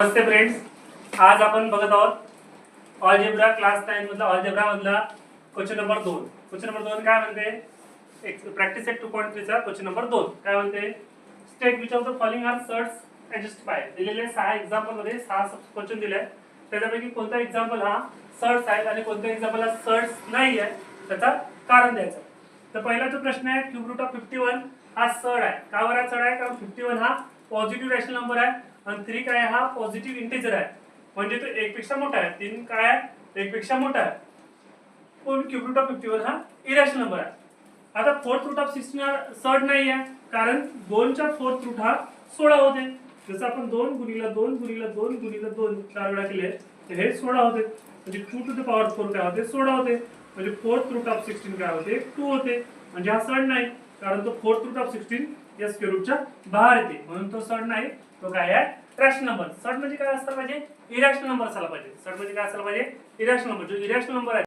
नमस्ते friends, आज आपण बघत आहोत अल्जेब्रा क्लास 9 मधला अल्जेब्रा मधला क्वेश्चन नंबर 2. क्वेश्चन नंबर 2 काय म्हणते? एक प्रॅक्टिस सेट 2.3 चा क्वेश्चन नंबर 2 काय म्हणते? State which of the following are सर्ट्स ॲडजस्टिफाईड. दिलेले 6 एक्झाम्पल मध्ये 6 क्वेश्चन दिले. त्याच्यापैकी कोणता एक्झाम्पल हा सर्ट्स आहे आणि कोणता एक्झाम्पल हा सर्ट्स नाही आहे, त्याचा कारण द्यायचं. तर पहिला जो प्रश्न आहे, क्यूब रूट ऑफ 51 हा सर्ट आहे. का बरं सर्ट आहे? कारण 51 हा पॉझिटिव्ह रॅशनल नंबर आहे आणि 3 काय हा पॉझिटिव्ह इंटिजर आहे, म्हणजे तो 1 पेक्षा मोठा आहे. 3 काय आहे? 1 पेक्षा मोठा आहे. पण क्यूब रूट ऑफ 51 हा इरॅशनल नंबर आहे. आता फोर्थ रूट ऑफ 16 हा सर्ट नाही आहे, कारण 2 चा फोर्थ रूट हा 16 होते. जसं आपण 2 गुणिले 2 गुणिले 2 गुणिले 2 4 वेळा केले तर हे 16 होते, म्हणजे 2 टू द पॉवर 4 काय होते? 16 होते. म्हणजे फोर्थ रूट ऑफ 16 काय होते? 2 होते. म्हणजे हा सर्ट नाही, कारण तो फोर्थ रूट ऑफ 16 या स्क्वेअर रूटच्या बाहेर येते, म्हणून तो सर्ट नाही. तो काय आहे? Rational number. सर्ट म्हणजे काय असला पाहिजे? इरॅशनल नंबर असायला पाहिजे. सर्ट म्हणजे काय असायला पाहिजे? Irrational number. जो इरॅशनल नंबर आहे